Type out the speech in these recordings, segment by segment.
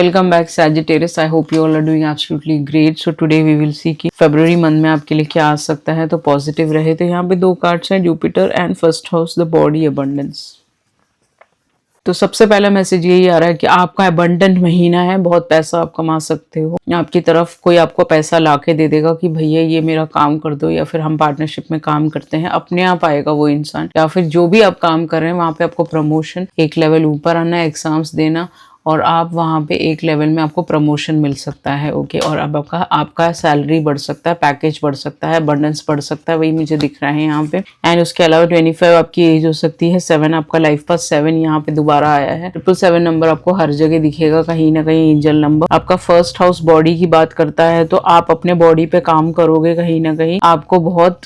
Welcome back Sagittarius. I hope you all are doing absolutely great. So today we will see कि फरवरी month में आपके लिए क्या आ सकता है। तो पॉजिटिव रहे तो यहाँ पे दो कार्ड्स हैं, Jupiter and first house the body abundance. तो सबसे पहला मैसेज यही आ रहा है कि आपका अबंडेंट महीना है, बहुत पैसा आप कमा सकते हो। आपकी तरफ कोई आपको पैसा लाके दे देगा कि भैया ये मेरा काम कर दो, या फिर हम पार्टनरशिप में काम करते हैं, अपने आप आएगा वो इंसान। या फिर जो भी आप काम कर रहे हैं वहां पे आपको प्रमोशन, एक लेवल ऊपर आना, एग्जाम्स देना और आप वहां पे एक लेवल में आपको प्रमोशन मिल सकता है। ओके, और अब आपका सैलरी बढ़ सकता है, पैकेज बढ़ सकता है, अबंडेंस बढ़ सकता है, वही मुझे दिख रहा है यहाँ पे। एंड उसके अलावा 25 आपकी एज हो सकती है, 7 आपका लाइफ पास, 7 यहाँ पे दोबारा आया है। 777 नंबर आपको हर जगह दिखेगा, कहीं ना कहीं एंजल नंबर। आपका फर्स्ट हाउस बॉडी की बात करता है, तो आप अपने बॉडी पे काम करोगे, कहीं ना कहीं आपको बहुत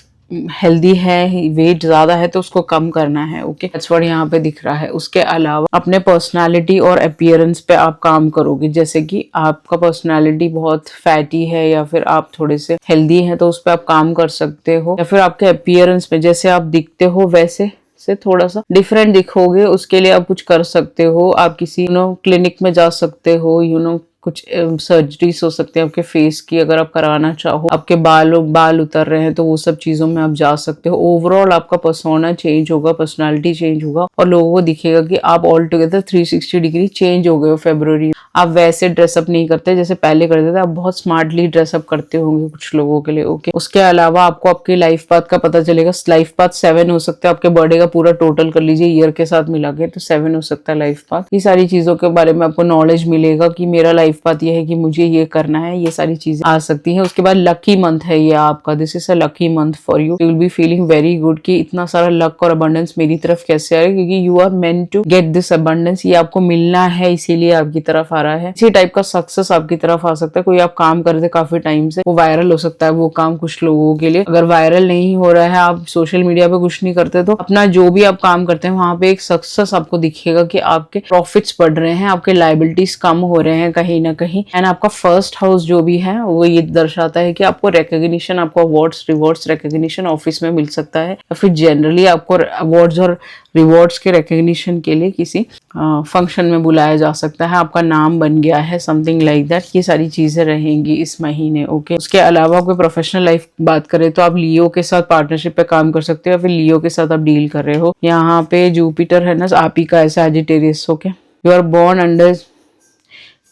हेल्दी है, वेट ज्यादा है तो उसको कम करना है। ओके, दैट्स व्हाट यहाँ पे दिख रहा है। उसके अलावा अपने पर्सनालिटी और अपीयरेंस पे आप काम करोगे, जैसे कि आपका पर्सनालिटी बहुत फैटी है या फिर आप थोड़े से हेल्दी हैं तो उस पर आप काम कर सकते हो। या फिर आपके अपीयरेंस पे, जैसे आप दिखते हो वैसे से थोड़ा सा डिफरेंट दिखोगे, उसके लिए आप कुछ कर सकते हो। आप किसी क्लिनिक में जा सकते हो, कुछ सर्जरीज हो सकते हैं आपके फेस की, अगर आप कराना चाहो। आपके बाल उतर रहे हैं तो वो सब चीजों में आप जा सकते हो। ओवरऑल आपका पर्सोना चेंज होगा, पर्सनालिटी चेंज होगा और लोगों को दिखेगा कि आप ऑल टुगेदर 360 डिग्री चेंज हो गए हो फरवरी। आप वैसे ड्रेसअप नहीं करते जैसे पहले करते थे, आप बहुत स्मार्टली ड्रेसअप करते होंगे कुछ लोगों के लिए। ओके, उसके अलावा आपको आपके लाइफ पाथ का पता चलेगा। लाइफ पाथ 7 हो सकता है, आपके बर्थडे का पूरा टोटल कर लीजिए ईयर के साथ मिला के, तो 7 हो सकता है लाइफ पाथ। ये सारी चीजों के बारे में आपको नॉलेज मिलेगा कि मेरा लाइफ पाथ ये है कि मुझे ये करना है, ये सारी चीजें आ सकती हैं। उसके बाद लकी मंथ है ये आपका, this is a lucky month for you will be feeling very good कि इतना सारा लक और अबंडेंस मेरी तरफ कैसे आ रहा है, क्योंकि you are meant to get this abundance, ये आपको मिलना है, इसीलिए आपकी तरफ आ रहा है। इसी टाइप का सक्सेस आपकी तरफ आ सकता है। कोई आप काम करते काफी टाइम से, वो वायरल हो सकता है वो काम कुछ लोगों के लिए। अगर वायरल नहीं हो रहा है, आप सोशल मीडिया पे कुछ नहीं करते, तो अपना जो भी आप काम करते हैं वहां पे एक सक्सेस आपको दिखेगा कि आपके प्रॉफिट्स बढ़ रहे हैं, आपके लाइबिलिटीज कम हो रहे हैं कहीं ना कहीं। एंड आपका फर्स्ट हाउस जो भी है वो ये दर्शाता है कि आपको रिकॉग्निशन, आपको अवार्ड्स, रिवॉर्ड्स, रिकॉग्निशन ऑफिस में मिल सकता है, या फिर जनरली आपको अवार्ड्स और रिवॉर्ड्स के रिकॉग्निशन के लिए किसी फंक्शन में बुलाया जा सकता है, आपका नाम बन गया है, समथिंग लाइक दैट। ये सारी चीजें रहेंगी इस महीने। ओके, उसके अलावा कोई प्रोफेशनल लाइफ बात करें तो आप लियो के साथ पार्टनरशिप पे काम कर सकते हो, या फिर लियो के साथ आप डील कर रहे हो। यहाँ पे जुपिटर है ना, आप ही का है Sagittarius. Okay, you are born under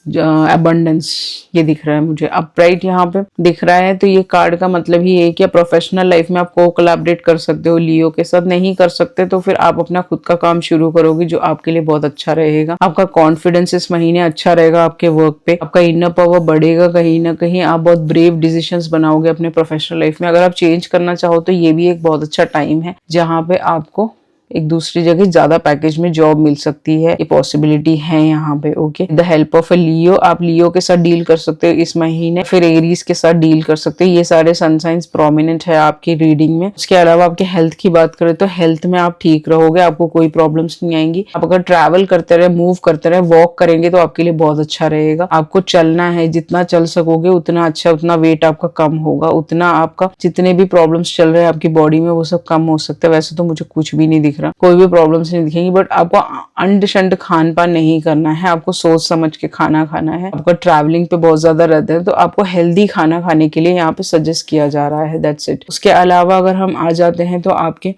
abundance, ये दिख रहा है मुझे। अपराइट यहाँ पे दिख रहा है, तो ये कार्ड का मतलब ही है कि प्रोफेशनल लाइफ में आप को कोलैबोरेट कर सकते हो लियो के साथ। नहीं कर सकते तो फिर आप अपना खुद का काम शुरू करोगे, जो आपके लिए बहुत अच्छा रहेगा। आपका कॉन्फिडेंस इस महीने अच्छा रहेगा आपके वर्क पे, आपका इनर पावर बढ़ेगा, कहीं ना कहीं आप बहुत ब्रेव डिसीजंस बनाओगे अपने प्रोफेशनल लाइफ में। अगर आप चेंज करना चाहो तो ये भी एक बहुत अच्छा टाइम है, जहाँ पे आपको एक दूसरी जगह ज्यादा पैकेज में जॉब मिल सकती है, ये पॉसिबिलिटी है यहाँ पे। Okay, the help of a Leo, आप लियो के साथ डील कर सकते हो इस महीने, फिर एरीज के साथ डील कर सकते हो। ये सारे सन साइंस प्रोमिनेंट है आपकी रीडिंग में। उसके अलावा आपके हेल्थ की बात करें तो हेल्थ में आप ठीक रहोगे, आपको कोई प्रॉब्लम्स नहीं आएंगी। आप अगर ट्रैवल करते रहे, मूव करते रहे, वॉक करेंगे तो आपके लिए बहुत अच्छा रहेगा। आपको चलना है, जितना चल सकोगे उतना अच्छा, उतना वेट आपका कम होगा, उतना आपका जितने भी प्रॉब्लम्स चल रहे हैं आपकी बॉडी में वो सब कम हो सकते हैं। वैसे तो मुझे कुछ भी नहीं दिख रहा, कोई भी प्रॉब्लम्स नहीं दिखेंगी, बट आपको अंड शंड खान पान नहीं करना है, आपको सोच समझ के खाना खाना है। आपका ट्रैवलिंग पे बहुत ज्यादा रहता है तो आपको हेल्दी खाना खाने के लिए यहाँ पे सजेस्ट किया जा रहा है, दैट्स इट। उसके अलावा अगर हम आ जाते हैं तो आपके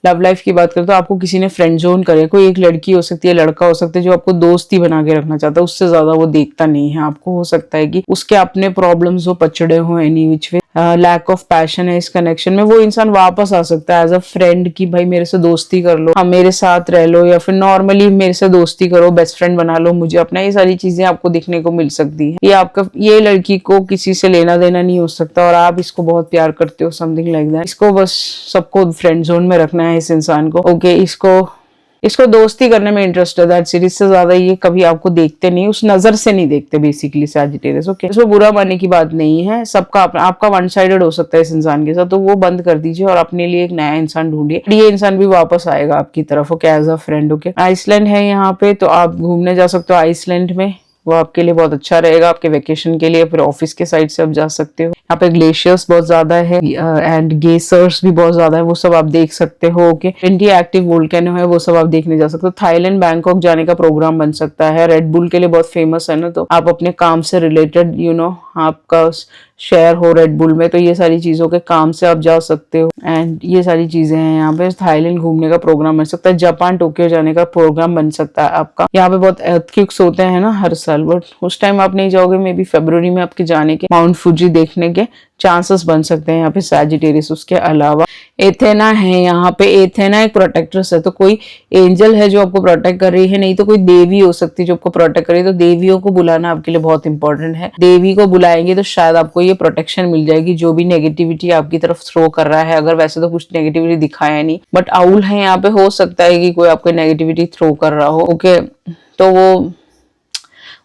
लव लाइफ की बात करें तो आपको किसी ने फ्रेंड जोन करे, कोई एक लड़की हो सकती है, लड़का हो सकता है, जो आपको दोस्ती बना के रखना चाहता है, उससे ज्यादा वो देखता नहीं है आपको। हो सकता है कि उसके अपने प्रॉब्लम्स हो, पचड़े हो any which way, lack of passion है इस कनेक्शन में, वो इंसान वापस आ सकता है एज अ फ्रेंड कि भाई मेरे से दोस्ती कर लो, हाँ मेरे साथ रह लो, या फिर नॉर्मली मेरे से दोस्ती करो, बेस्ट फ्रेंड बना लो मुझे अपना। ये सारी चीजें आपको दिखने को मिल सकती है। ये आपका, ये लड़की को किसी से लेना देना नहीं हो सकता और आप इसको बहुत प्यार करते हो, समथिंग लाइक दैट। इसको बस सबको फ्रेंड जोन में रखना है इस इंसान को। ओके, इसको दोस्ती करने में इंटरेस्ट है, दैट सीरीज से ज्यादा ये कभी आपको देखते नहीं, उस नजर से नहीं देखते बेसिकली सैजिटेरियस। ओके, इसमें बुरा मानने की बात नहीं है, सबका आपका वन साइडेड हो सकता है इस इंसान के साथ, तो वो बंद कर दीजिए और अपने लिए एक नया इंसान ढूंढिए। ये इंसान भी वापस आएगा आपकी तरफ, okay, as a friend. Okay, Iceland है यहाँ पे, तो आप घूमने जा सकते हो आइसलैंड में। वो आपके लिए बहुत अच्छा रहेगा, आपके वेकेशन के लिए, फिर ऑफिस के साइड से आप जा सकते हो। यहाँ पे ग्लेशियर्स बहुत ज्यादा है एंड गेसर्स भी बहुत ज्यादा है, वो सब आप देख सकते हो। ओके, 20 एक्टिव वोल्केनो है, वो सब आप देखने जा सकते हो। थाईलैंड बैंकॉक जाने का प्रोग्राम बन सकता है, रेड बुल के लिए बहुत फेमस है ना, तो आप अपने काम से रिलेटेड आपका शेयर हो रेड बुल में, तो ये सारी चीजों के काम से आप जा सकते हो एंड ये सारी चीजें हैं। यहाँ पे थाईलैंड घूमने का प्रोग्राम बन सकता है, जापान टोक्यो जाने का प्रोग्राम बन सकता है आपका। यहाँ पे बहुत अर्थक्वेक्स होते हैं ना हर साल, बट उस टाइम आप नहीं जाओगे, मे बी फरवरी में आपके जाने के, माउंट फुजी देखने के चांसेस बन सकते हैं यहाँ पे सैजिटेरियस। उसके अलावा एथेना है, यहाँ पे एथेना एक प्रोटेक्ट्रेस है, तो कोई एंजल है जो आपको प्रोटेक्ट कर रही है, नहीं तो कोई देवी हो सकती है जो आपको प्रोटेक्ट कर रही है। तो देवियों को बुलाना आपके लिए बहुत इंपॉर्टेंट है, देवी को बुलाएंगे तो शायद आपको ये प्रोटेक्शन मिल जाएगी जो भी नेगेटिविटी आपकी तरफ थ्रो कर रहा है। अगर वैसे तो कुछ नेगेटिविटी दिखाया नहीं, बट आउल है यहाँ पे, हो सकता है कि कोई आपको नेगेटिविटी थ्रो कर रहा हो। ओके, तो वो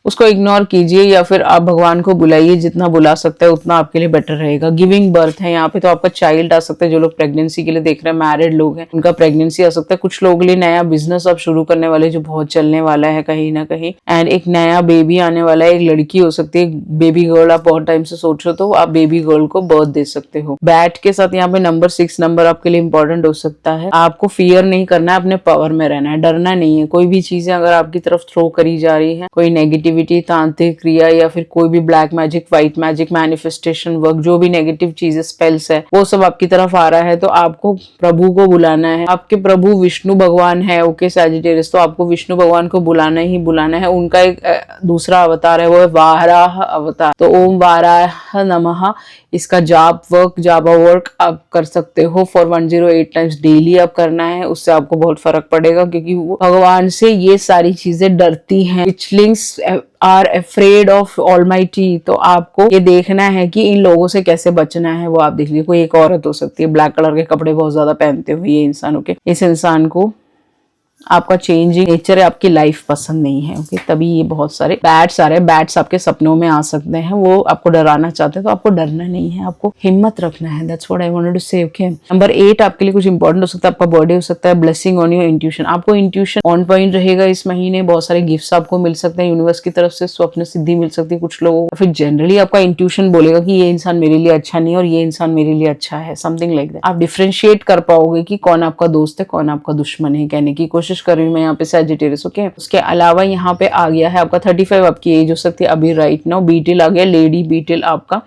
उसको इग्नोर कीजिए या फिर आप भगवान को बुलाइए, जितना बुला सकते हैं उतना आपके लिए बेटर रहेगा। गिविंग बर्थ है यहाँ पे, तो आपका चाइल्ड आ सकता है। जो लोग प्रेगनेंसी के लिए देख रहे हैं, मैरिड लोग हैं, उनका प्रेगनेंसी आ सकता है। कुछ लोगों के लिए नया बिजनेस आप शुरू करने वाले, जो बहुत चलने वाला है कहीं ना कहीं, एंड एक नया बेबी आने वाला है। एक लड़की हो सकती है, बेबी गर्ल, आप बहुत टाइम से सोच रहे हो तो आप बेबी गर्ल को बर्थ दे सकते हो। बैट के साथ यहाँ पे नंबर 6 नंबर आपके लिए इंपॉर्टेंट हो सकता है। आपको फियर नहीं करना है, अपने पावर में रहना है, डरना नहीं है। कोई भी चीजें अगर आपकी तरफ थ्रो करी जा रही है, कोई नेगेटिविटी, तांत्रिक क्रिया या फिर कोई भी black magic, white magic, manifestation work, जो भी नेगेटिव चीजें, स्पेल्स है, वो सब आपकी तरफ आ रहा है, तो आपको प्रभु को बुलाना है। आपके प्रभु विष्णु भगवान है। ओके सैजिटेरियस, तो आपको विष्णु भगवान को बुलाना ही बुलाना है। उनका एक दूसरा अवतार है, वो है वाराह अवतार। तो ओम वाराह नमः, इसका जापा वर्क आप कर सकते हो फॉर 108 टाइम्स डेली आप करना है। उससे आपको बहुत फर्क पड़ेगा, क्योंकि वो भगवान से ये सारी चीजें डरती हैं। विचलिंग्स आर अफ्रेड ऑफ ऑलमाइटी, तो आपको ये देखना है कि इन लोगों से कैसे बचना है। वो आप देख लीजिए, कोई एक औरत हो सकती है, ब्लैक कलर के कपड़े बहुत ज्यादा पहनते हुए ये इंसान। ओके, इस इंसान को आपका चेंजिंग नेचर है, आपकी लाइफ पसंद नहीं है। ओके, तभी ये बहुत सारे बैट्स आ रहे हैं। बैट्स आपके सपनों में आ सकते हैं, वो आपको डराना चाहते हैं, तो आपको डरना नहीं है, आपको हिम्मत रखना है। That's what I wanted to say. Okay, number 8 आपके लिए कुछ इंपॉर्टेंट हो सकता है, आपका बर्थडे हो सकता है। ब्लेसिंग ऑन योर इंट्यूशन, आपको इंट्यूशन ऑन पॉइंट रहेगा इस महीने। बहुत सारे गिफ्ट्स आपको मिल सकते हैं यूनिवर्स की तरफ से, स्वप्न सिद्धि मिल सकती है कुछ लोगों को। फिर जनरली आपका इंट्यूशन बोलेगा कि ये इंसान मेरे लिए अच्छा नहीं है और ये इंसान मेरे लिए अच्छा है, समथिंग लाइक दैट। आप डिफरेंशिएट कर पाओगे कि कौन आपका दोस्त है, कौन आपका दुश्मन है, कहने की कोशिश कर रही हूँ मैं यहाँ पे सैजिटेरियस। ओके, उसके अलावा यहाँ पे आ गया है आपका 35 आपकी एज हो सकती है अभी राइट नाउ। बीटल आ गया, लेडी बीटल आपका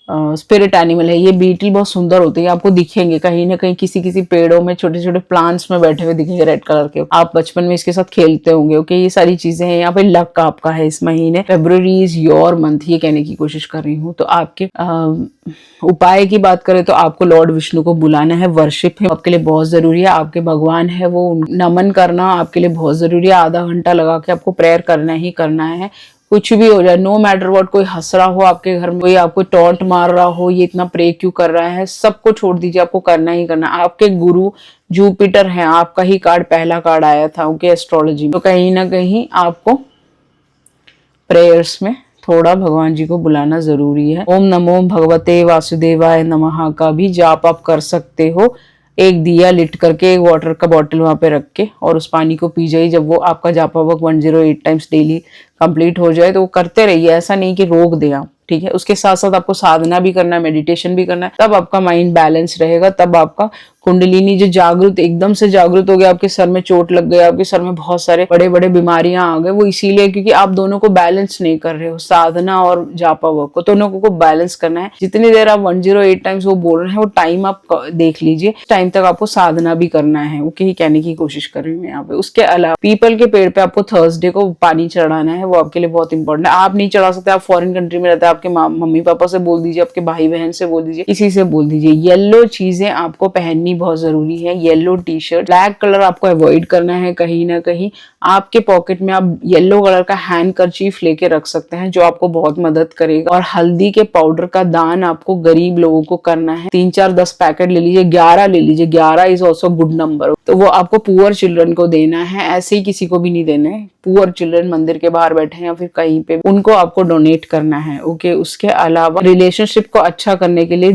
स्पिरिट एनिमल है। ये बीटल बहुत सुंदर होते हैं, आपको दिखेंगे कहीं ना कहीं किसी किसी पेड़ों में, छोटे छोटे प्लांट्स में बैठे हुए दिखेंगे रेड कलर के। आप बचपन में इसके साथ खेलते होंगे। ओके, ये सारी चीजें हैं। यहाँ पे लक आपका है इस महीने। फेब्रुअरी इज योर मंथ, ये कहने की कोशिश कर रही हूँ। तो आपके उपाय की बात करें तो आपको लॉर्ड विष्णु को बुलाना है, वर्शिप है आपके लिए बहुत जरूरी है। आपके भगवान है वो नमन करना आपके लिए बहुत जरूरी है। आधा घंटा लगा के आपको प्रेयर करना ही करना है, कुछ भी हो जाए, नो मैटर व्हाट। कोई हंस रहा हो आपके घर में, कोई आपको टॉन्ट मार रहा हो, ये इतना प्रे क्यों कर रहा है, सबको छोड़ दीजिए, आपको करना ही करना। आपके गुरु जुपिटर हैं, आपका ही कार्ड पहला कार्ड आया था ओके एस्ट्रोलॉजी में, तो कहीं ना कहीं आपको प्रेयर्स में थोड़ा भगवान जी को बुलाना जरूरी है। ओम नमो भगवते वासुदेवाय नमः का भी जाप आप कर सकते हो, एक दिया लिट करके, एक वाटर का बॉटल वहां पे रख के, और उस पानी को पी जाइए। जब वो आपका जापा वर्क 108 टाइम्स डेली कंप्लीट हो जाए तो वो करते रहिए, ऐसा नहीं कि रोक दें आप, ठीक है। उसके साथ साथ आपको साधना भी करना है, मेडिटेशन भी करना है, तब आपका माइंड बैलेंस रहेगा, तब आपका कुंडलिनी जो जागृत, एकदम से जागृत हो गया, आपके सर में चोट लग गया, आपके सर में बहुत सारे बड़े बड़े बीमारियां आ गए, वो इसीलिए क्योंकि आप दोनों को बैलेंस नहीं कर रहे हो, साधना और जापा वर्क को, दोनों को बैलेंस करना है। जितनी देर आप 108 टाइम्स वो बोल रहे हैं, वो टाइम आप देख लीजिए, टाइम तक आपको साधना भी करना है, ओके, ही कहने की कोशिश कर रही हूँ यहाँ पे। उसके अलावा पीपल के पेड़ पे आपको थर्सडे को पानी चढ़ाना है, वो आपके लिए बहुत इंपॉर्टेंट है। आप नहीं चढ़ा सकते, आप फॉरेन कंट्री में रहते हैं, आपके मम्मी पापा से बोल दीजिए, आपके भाई बहन से बोल दीजिए, किसी से बोल दीजिए। येलो चीजें आपको पहननी बहुत जरूरी है, yellow T shirt, black colour आपको अवॉइड करना है। कहीं ना कहीं आपके पॉकेट में आप येलो कलर का हैंड करचीफ लेके रख सकते हैं, जो आपको बहुत मदद करेगा। और हल्दी के पाउडर का दान आपको गरीब लोगों को करना है, 3 4 10 पैकेट ले लीजिए, 11 ले लीजिए, 11 इज ऑल्सो गुड नंबर, तो वो आपको पुअर चिल्ड्रन को देना है, ऐसे ही किसी को भी नहीं देना है। पुअर चिल्ड्रन मंदिर के बाहर बैठे हैं या फिर कहीं पे, उनको आपको डोनेट करना है, ओके। उसके अलावा रिलेशनशिप को अच्छा करने के लिए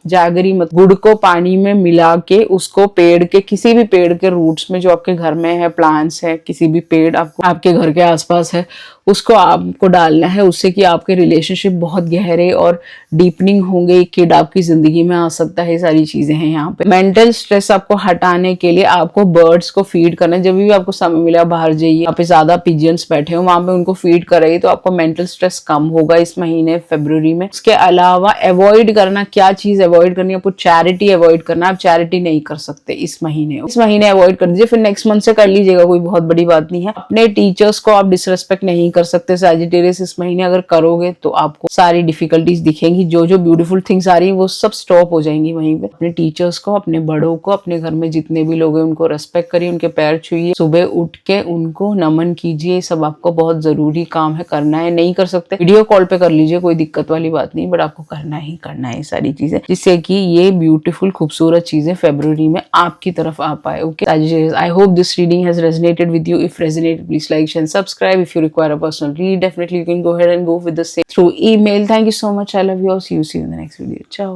जागरी मत गुड़ को पानी में मिला के उसको पेड़ के, किसी भी पेड़ के रूट्स में जो आपके घर में है, प्लांट्स है, किसी भी पेड़ आपको आपके घर के आसपास है, उसको आपको डालना है, उससे कि आपके रिलेशनशिप बहुत गहरे और डीपनिंग होंगे, किड आपकी जिंदगी में आ सकता है, सारी चीजें हैं यहाँ पे। मेंटल स्ट्रेस आपको हटाने के लिए आपको बर्ड्स को फीड करना है। जब भी आपको समय मिला बाहर जाइए, यहाँ पे ज्यादा पिजियंस बैठे हो, वहां पे उनको फीड करेंगे तो आपको मेंटल स्ट्रेस कम होगा इस महीने फरवरी में। उसके अलावा अवॉइड करना, क्या चीज अवॉइड करनी है आपको? चैरिटी अवॉइड करना। आप चैरिटी नहीं कर सकते इस महीने अवॉइड कर दीजिए, फिर नेक्स्ट मंथ से कर लीजिएगा, कोई बहुत बड़ी बात नहीं है। अपने टीचर्स को आप डिसरेस्पेक्ट नहीं कर सकते सैजिटेरियस इस महीने, अगर करोगे तो आपको सारी डिफिकल्टीज दिखेंगी, जो जो ब्यूटीफुल थिंग्स आ रही है वो सब स्टॉप हो जाएंगी वहीं पे। अपने टीचर्स को, अपने बड़ों को, अपने घर में जितने भी लोग हैं उनको रेस्पेक्ट करिए, उनके पैर छुइए, सुबह उठ के उनको नमन कीजिए, सब आपको बहुत जरूरी काम है, करना है। नहीं कर सकते वीडियो कॉल पे कर लीजिए, कोई दिक्कत वाली बात नहीं, बट आपको करना ही करना है सारी चीजें, जिससे कि ये ब्यूटीफुल खूबसूरत चीजें फरवरी में आपकी तरफ आ पाए। Okay Sagittarius, I hope this reading has resonated with you. If resonated, please like, share and subscribe. If you require a personal read, definitely you can go ahead and go with the same through email. Thank you so much. I love you all. See you in the next video. Ciao.